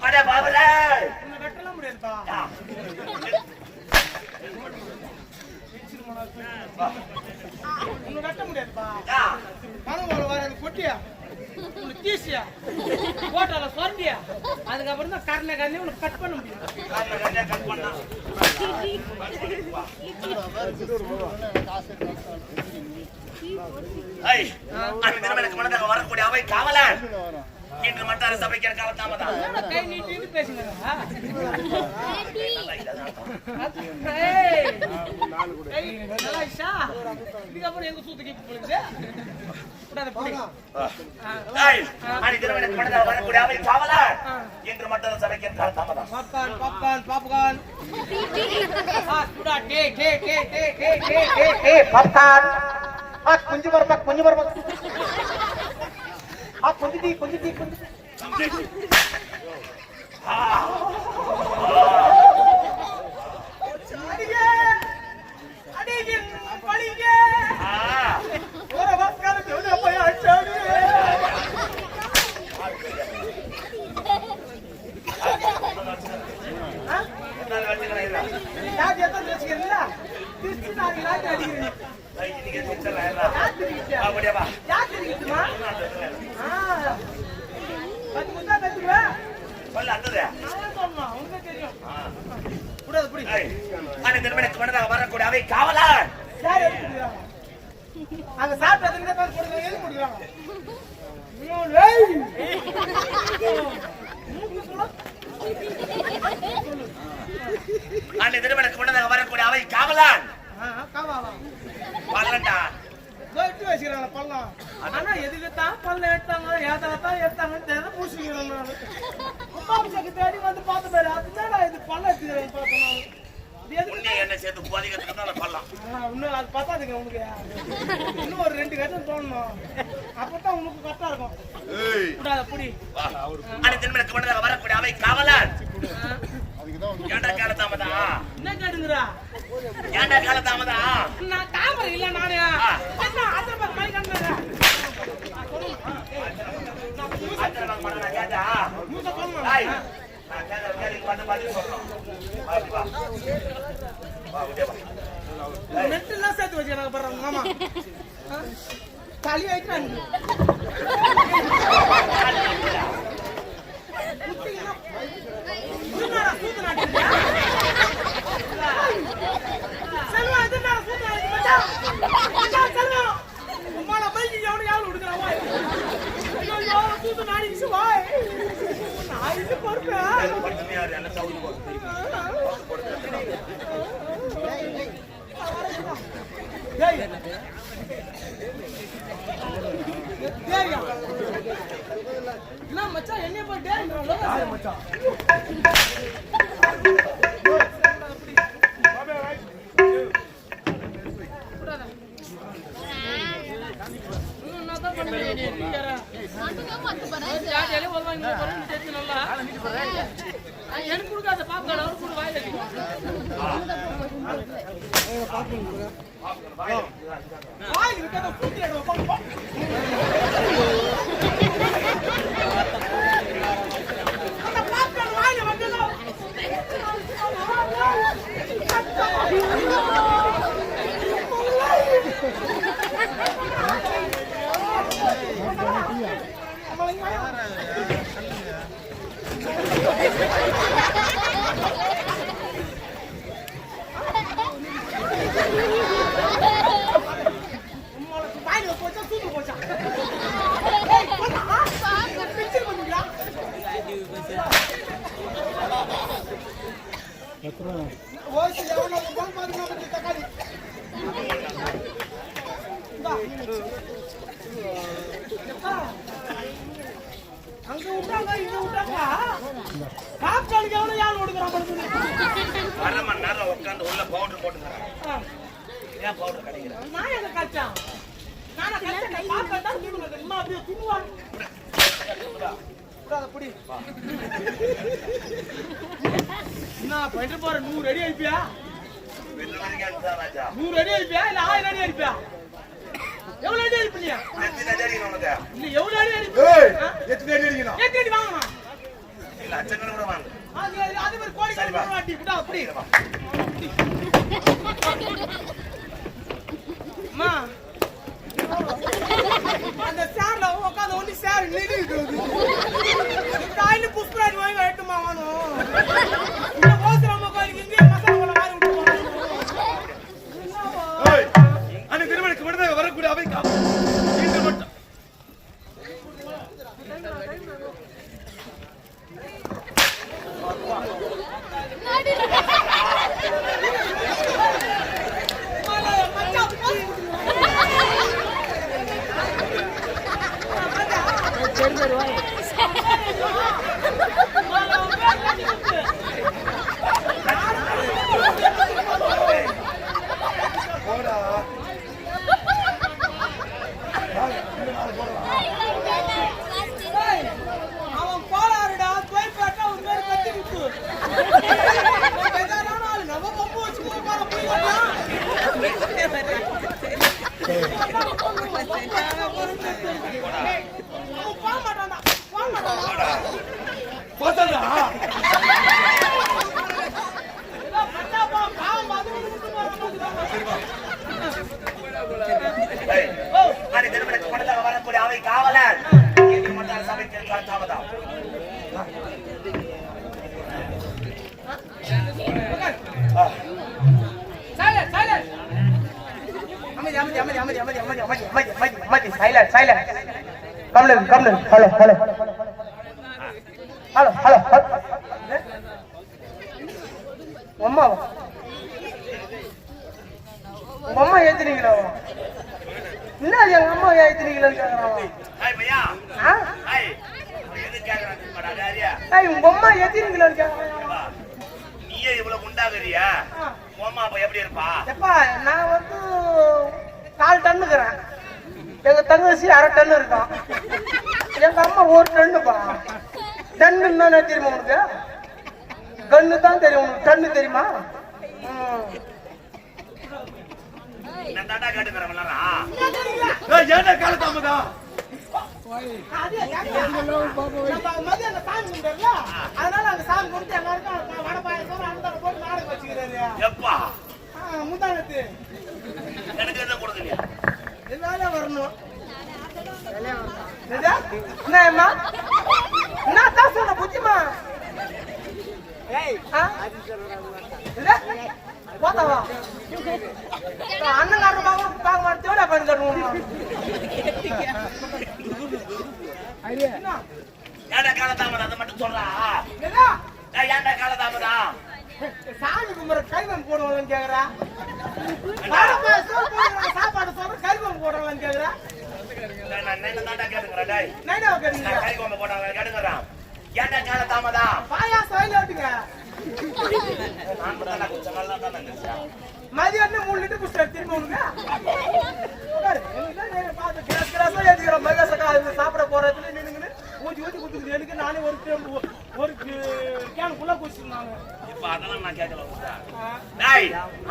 அடே பாபுலே உன்னை வெட்டலாம் முடியாதுப்பா. உன்னை வெட்ட முடியாதுப்பா. கனவு வர கொட்டியா உனக்கு தீசியா போட்டால சொரண்டியா அதுக்கப்புறம் தான் கண்ணை உனக்கு கட் பண்ண முடியும். வரக்கூடிய அவை காவலன் இன்று மட்டார சபைக்கு காலத்தாமதான் கை நீட்டி பேசுங்க. இதுக்கப்புறம் எங்க சூத்துக்கு போடுது வரக்கூடிய அவை காவலன் இன்று மட்டார சபைக்கு காலத்தாமதான். பாப்கார்ன் பாப்கார்ன் பாப்கார்ன் கொஞ்சம் வரப்பா கொஞ்சம் வரப்பா கொஞ்சம் டீ கொஞ்சம் டீ கொஞ்சம் வரக்கூடிய அவை காவலன் அங்க சாப்பிட்டு முடிக்கிறாங்க. வரக்கூடிய அவை காவலன் பல்லண்டா வெட்டி வச்சுக்கிறாங்க பள்ளம். ஆனா எதுக்கு தான் பள்ளம் எடுத்தாங்க ஏதான் எடுத்தாங்கன்னு பூசிக்கிறாங்க. அம்மாவுக்கு தேடி வந்து பார்த்து பேரு அதுதான் இது பள்ளம் எடுத்துக்கிறேன் பார்த்தோம். என்ன சேர்த்து போதிக்கிறதுக்கு பள்ளம் இன்னும் அது பத்தாதுங்க உனக்கு. இன்னும் ஒரு 2 கட்டம் தோணணும் அப்பதான் உனக்கு கரெக்டா இருக்கும். புடி வரக்கூடிய அவை காவலன் ஏண்டா காலத்தாமதா என்ன கேடுங்கடா ஏண்டா காலத்தாமதா நான் தாமரை இல்ல நானே ஆத்திரப்பா மணி கண்டறேன். ஆத்திரப்பா மணி கேட்டா மூச போறோம். நான் கேட்க பாத்து பாத்து சொல்றோம். வா வா வா நெட்டெல்லாம் சேர்த்து வச்சுக்கிறாங்க பாரு மாமா. களி ஆயிட்டாங்க. மச்சான் என்ன போட்டே எனக்கு கொடுக்காத பாப்பாடு அவரு கூட வாயில வாயில் விட்டா கூட்டி அந்த பாப்பாடு வாயில வந்ததோ அங்க விட்டாங்க இங்க விட்டாங்க காப்காலுக்கு எவ்வளவு யார் ஓடுகிறான் அரை மணி நேரம் உட்காந்து உள்ள பவுடர் போட்டுக்கிறான். ஏன் பவுடர் கிடைக்கிறேன் நான் எங்க கச்சேன் நானா கச்சேன் பாப்பா தான் தூக்குங்க அம்மா அப்படியே தூக்குவாங்க புடி நான் பண்ணிட்டு போற 100 அடி அடிப்பியா 100 அடி அடிப்பியா இல்ல 1000 அடி அடிப்பியா எவ்வளவு அடி அடிப்பியா இல்ல எவ்வளவு அடி அடிப்பியா எத்தனை அடி அடிக்கணும் எத்தனை அடி வாங்கணும் அப்படி அம்மா அந்த சேர்ல உட்காந்து ஒண்ணு சேர் நின்றுட்டு காயில புஷ்பராஜ் வாங்கி வெட்டுமா வாணும் இந்த கோசரமா கோயிலுக்கு இங்கே மசாலா வாங்கி விட்டுருவாங்க. அந்த திருமணக்கு மட்டும் வரக்கூடிய அவை இன்று மட்டும் அவன் போறாருடா போய் பார்த்தா ஒரு பேர் கத்தி விட்டு நம்ம பம்பு வச்சுக்கோ போற போய் வரக்கூடிய அவை காவலர் சபைக்கு தாமதம் அம்மா ஏத்துறீங்களா இல்ல எங்க அம்மா ஏத்துறீங்களான்னு கேக்குறான். உங்க அம்மா ஏத்துறீங்களான்னு கேக்குறான். நீயே இவ்வளவு உண்டாகறியா அம்மா அப்ப எப்படி இருப்பா? எப்பா நான் வந்து 4 டன்னுக்குறேன். எங்க தங்கச்சி 1/2 டன் இருக்கான். எங்க அம்மா 1 டன்னுப்பா. டன்னு என்ன தெரியுமா உனக்கு? கண்ணு தான் தெரியும் உனக்கு. டன்னு தெரியுமா? நான் தாண்டா கேட்டுக்கிறேன் அதனால அங்க சாமி கொடுத்து எல்லாருக்கும் வடை பாயசம் அன்னதானம் போட்டு நாடகம் வச்சுக்கிறாரு. எப்பா முந்தானத்து எனக்கு எதுவும் கொடுக்கலையா? இதனால வரணும். என்னம்மா என்ன தான் சொன்ன புத்திமா? போதாவா அண்ணன் பார்க்க மாட்டேன் பண்ணி தருவோம். ஏன்டா காலதாமதம் அதை மட்டும் சொல்றா? ஏன்டா காலதாமதம்? சாமி கும்பிட கைவம் போடுவாங்கன்னு கேக்குறா. சாப்பாடு சொல்ற கைவம் போடுவாங்கன்னு கேக்குறா. கைகோம போட்டாங்க கேட்டுக்கிறான். ஏன்டா காலதாமதம்? பாயாசம் வாங்கி ஓட்டுங்க. மதியம் 3 லிட்டர் குடிச்சு திரும்ப சாப்பிட போறதுல நின்னுங்க ஊத்தி ஊத்தி குடுத்துக்குது. எனக்கு நானே ஒரு கேனுக்குள்ள குடிச்சிருந்தாங்க. இப்ப அதெல்லாம் நான் கேட்கல.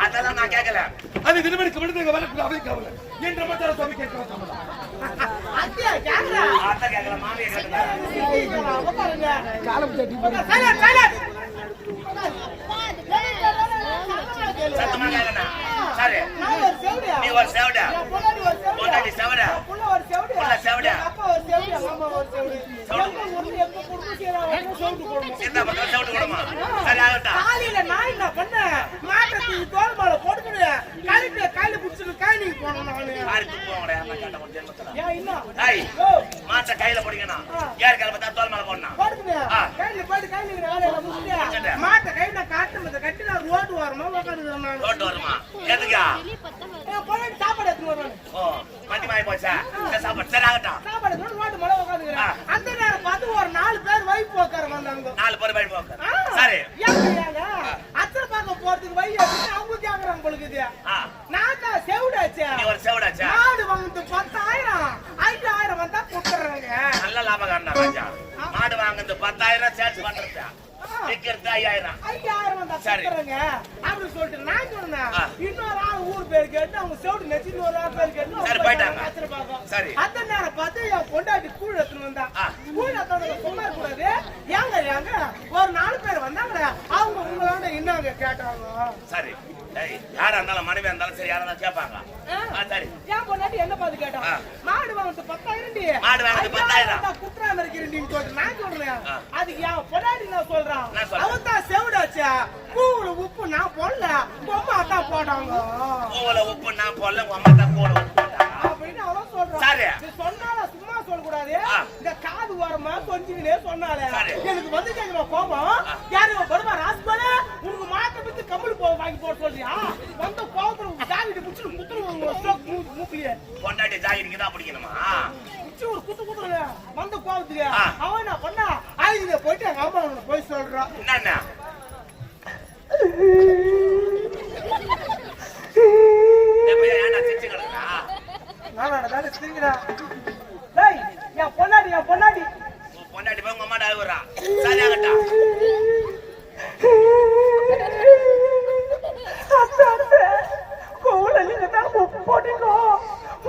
அதெல்லாம் நான் கேட்கல. அது திருமணிக்கு விடுதலை வரக்கூடாது அவை காவலர் என்ற மட்டும் சொல்லி கேட்கிறோம். அத்தியா கேக்குறா? அத்தை கேட்கல, மாமியை கேட்கல. சத்தமா கேட்கணும். சரி நீ ஒரு சேவடா, பொண்டாட்டி சேவடா, புள்ள சேவடா, சின்ன பக்கம் சேவடு கொடுமா. சரி ஆகட்டும். காலையில நான் என்ன பண்ணேன்? மாட்டத்துக்கு தோல் மாலை போட்டுக்கிட்டு கையில பிடிச்சிட்டு கையில போனேன் நானு. மாட்ட கையில போடுங்கணும். யார் கையில பார்த்தா தோல் மேல போடணும். கையில போட்டு கையில மாட்ட கையில காட்டு கட்டி நான் ரோட்டு வரமா உட்காந்துக்கிறேன். ரோட்டு வருமா? எதுக்கா? சாப்பாடு எடுத்துன்னு வருவாங்க. மண்டி மாறி போச்சா? சாப்பாடு சரி ஆகட்டும். சாப்பாடு ரோட்டு மேல உட்காந்துக்கிறேன். அந்த நேரம் பார்த்து ஒரு 4 பேர் வைப்பு உட்கார வந்தாங்க. 4 பேர் வைப்பு உட்கார. சரி அத்தனை பார்க்க போறதுக்கு வை அவங்க கேக்குறாங்க பொழுது. நான் தான் செவிடாச்சே. நீ ஒரு செவிடாச்சா? மாடு வாங்குறது 10,000 5,000 வந்தா கொடுத்துறாங்க. நல்ல லாபகாரனா ராஜா. மாடு வாங்குறது 10,000 சேல்ஸ் பண்றது. விக்கிறது 5,000 வந்தா கொடுத்துறாங்க. அப்படி சொல்லிட்டு நான் சொன்னேன். இன்னொரு ஆள் ஊர் பேர் கேட்டு அவங்க செவிடு நெச்சு இன்னொரு ஆள் பேர் கேட்டு சரி போயிட்டாங்க. சரி அந்த நேரம் பார்த்து என் பொண்டாட்டி கூழ் எடுத்துன்னு வந்தா. கூழ் எடுத்து சொன்னா கூடாது. ஏங்க ஒரு 4 பேர் வந்தாங்க. அவங்க உங்களோட என்னங்க கேட்டாங்க. யாரா இருந்தாலும் மனைவியா இருந்தாலும் சரி யாரா இருந்தாலும் கேட்பாங்க. சரி ஏன் பொண்டாட்டி என்ன பார்த்து கேட்டா மாடு வாங்குறது 10,000 மாடு வாங்குறது 10,000 குற்றாம இருக்கிறீங்க சொல்லிட்டு நான் சொல்றேன். அதுக்கு என் பொண்டாட்டி நான் சொல்றான் அவன் தான் செவிடாச்சா கூவுல உப்பு நான் போடல அம்மா தான் போட்டாங்க. கூவுல உப்பு நான் போடல அம்மா தான் கூவுல உப்பு போட்டாங்க அப்படின்னு அவன் சொல்றான். சரி சொன்னால சும்மா சொல்லக்கூடாது. இந்த காது ஓரமா கொஞ்சினே சொன்னாலே எனக்கு வந்து கேக்குற கோபம் யாரு படுவா ராஸ்பல உங்க மாட்ட பத்தி கம்மல் போ வாங்கி போட சொல்றியா வந்து கோபத்துல ஜாகிட்டு புடிச்சு குத்துற ஸ்ட்ரோக் மூப்பியே பொண்டாட்டி ஜாகிட்டு தான் பிடிக்கணுமா புடிச்சு ஒரு குத்துற வந்து கோபத்துக்கு அவன் என்ன பண்ணா ஆயிரே போயிட்டு எங்க அம்மா போய் சொல்றான். என்னன்னா பொன்னாடி போய் உங்க அம்மாட்ட அழுகுறா சரியாகட்டா போட்டீங்கோ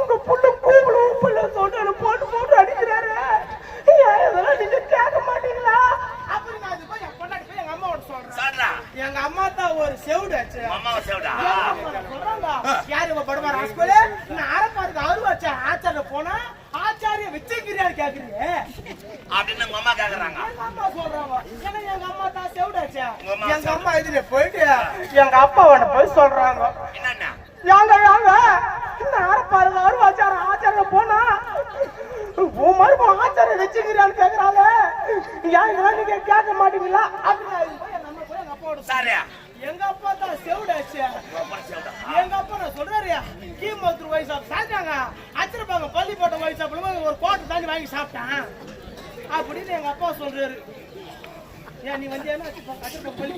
உங்க புள்ள கூப்பிட உப்புல சொன்ன போட்டு போட்டு அடிக்கிறாரு இதெல்லாம் நீங்க கேட்க மாட்டீங்களா அப்படி நான் இது போய் என் பொண்டாடி போய் எங்க அம்மாவோட சொல்றேன். எங்க அம்மா தான் ஒரு செவுடாச்சு. அம்மாவை செவுடா சொல்றாங்க யாரு இவ படுவா ராஸ்கோலே நான் அரப்பாருக்கு அருவாச்சு ஆச்சாரிய போனா ஆச்சாரிய வச்சுக்கிறாரு கேக்குறீங்க அப்படின்னு உங்க அம்மா கேக்குறாங்க. எங்க அம்மா சொல்றாங்க ஏன்னா எங்க அம்மா தான் செவுடாச்சு. எங்க அம்மா இதுல போயிட்டு எங்க அப்பாவோட போய் சொல்றாங்க என்னன்னா யாங்க இந்த அரப்பாருக்கு அருவாச்சார ஆச்சாரிய போனா உன் மருமகன் ஆச்சாரிய வச்சுக்கிறான்னு கேக்குறாங்க ஏன் நீங்க கேட்க மாட்டீங்களா அப்படின்னு எங்க அப்பா தான் செவுடாச்சு. எங்க அப்பா நான் சொல்றாரு கீமோத்தூர் வயசா சாப்பிட்டாங்க அச்சிருப்பாங்க பள்ளி போட்ட வயசா ஒரு கோட்டை தாண்டி வாங்கி சாப்பிட்டான் அப்படின்னு எங்க அப்பா சொல்றாரு. ஏன் நீ வந்து என்ன அச்சிருப்பா பள்ளி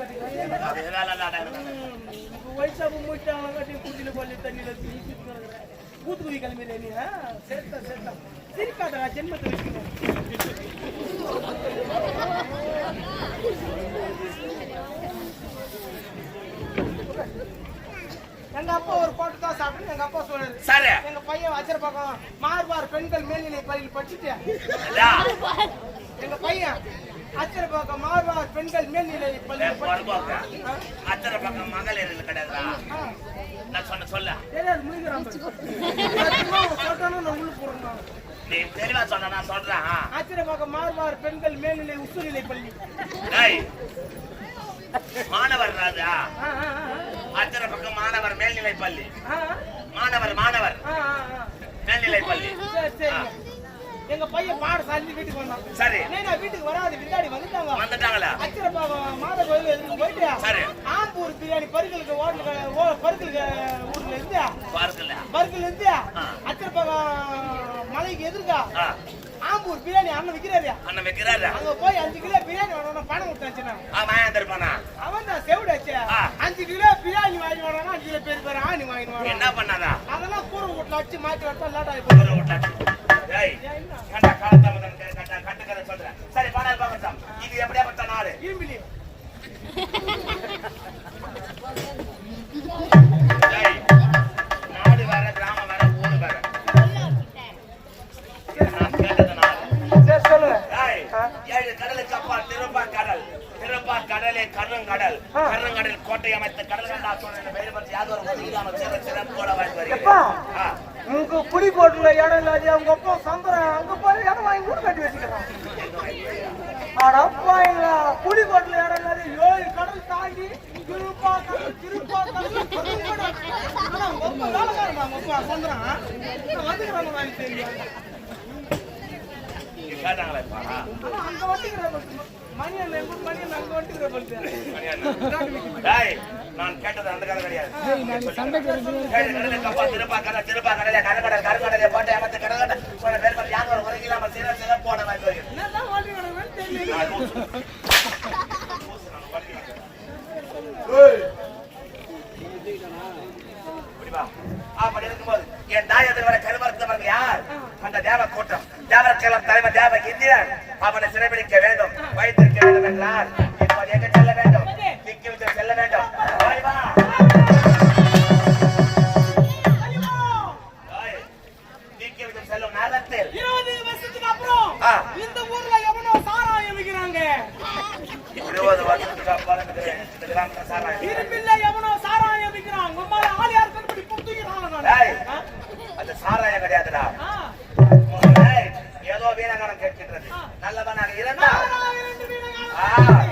வயசா மூட்டாங்க கட்டி குட்டில பள்ளி தண்ணியில கூத்துக்குடி கிளம்பியில நீ சேர்த்தா சிரிக்காத ஜென்மத்தை வச்சுக்கணும். எங்க அப்பா ஒரு கோட்டை தான் சாப்பிட்டு எங்க அப்பா சொல்றாரு எங்க பையன் வச்சிருப்பாங்க மார்பார் பெண்கள் மேல்நிலை பள்ளியில் படிச்சுட்டு எங்க பையன் அச்சரப்பாக்கம் மார்பார் பெண்கள் மேல்நிலை பள்ளியில் அச்சரப்பாக்கம் மகளிர் கிடையாதா நான் சொன்ன சொல்ல தெரியாது முடிக்கிறான் நான் உள்ள போறேன் நீ தெளிவா சொன்ன நான் சொல்றேன். அச்சரப்பாக்கம் மார்பார் பெண்கள் மேல்நிலை உசுநிலை பள்ளி மாணவர் ராஜா அச்சர பக்கம் மாணவர் மேல்நிலை பள்ளி மாணவர் மேல்நிலை பள்ளி. எங்க பையன் பாடசாலை வீட்டுக்கு வந்தான். சரி நான் வீட்டுக்கு வராது பின்னாடி வந்துட்டாங்களா அச்சரப்பாக்கம் மாத கோயில் எதுக்கு போயிட்டு ஆம்பூர் பிரியாணி பருக்களுக்கு பருக்களுக்கு ஊர்ல இருந்து பருக்கள் இருந்து அச்சரப்பாக்கம் மலைக்கு எதிர்க்கா ஆம்பூர் பிரியாணி அண்ணன் வைக்கிறாரு அங்க போய் 5 கிலோ பிரியாணி வாங்கணும் பணம் கொடுத்தாச்சுன்னா அவன் தான் செவிடாச்சு 5 கிலோ பிரியாணி வாங்கி வரணும் 5 கிலோ பேர் ஆணி வாங்கிடுவாங்க. என்ன பண்ணாதா அதெல்லாம் கூரை வீட்டுல வச்சு மாற்றி வரட்டா லேட் ஆகி போயிடும். சொல்றேன் சரி பாடல் பார்க்கலாம். இது எப்படியா பட்ட நாடு இரும்பிலி நாடு வேற கிராமம் வேற ஊரு வேற ஏழு கடலுக்கு அப்பா திருப்பாக்கடலே கருங்கடல் கோட்டை அமைத்த கடல்கள் உங்க புலிக்கோட்டுல இடம் இல்லாத அவங்க அப்பா சந்திரன் அங்க போய் இடம் வாங்கி கூட கட்டி வச்சுக்கிறான். புலிக்கோட்டுல இடம் இல்லாத 7 கடல் தாண்டி சந்திரன் வந்துக்கிறாங்க வாங்கி தெரியும் அங்க வட்டிக்கிற நான் கேட்டது அந்த கதை கிடையாது. திருப்பாக்கடலை கருங்கடலை போட்டு ஏமாத்த கடற்கடை பேர் யாரும் ஒரு கிலோ சீர போன மாதிரி அப்படி இருக்கும்போது என் தாய் எதிர்வரை கருமறுத்தவர்கள் யார்? அந்த தேவ கூட்டம் தேவர்க்கெல்லாம் தலைவர் தேவ இந்தியன் அவனை சிறைபிடிக்க வேண்டும் வைத்திருக்க வேண்டும் என்றால் இப்போது எங்க செல்ல வேண்டும்? திக்கி விட்டு செல்ல வேண்டும். திக்கி விட்டு செல்லும் நேரத்தில் 20 வருஷத்துக்கு அப்புறம் இந்த ஊர்ல எவனோ சாராயம் விக்கிறாங்க. 20 வருஷத்துக்கு அப்புறம் இந்த கிராமத்துல சாராயம் இருப்பில்ல எவனோ சாராயம் விக்கிறாங்க. ஆ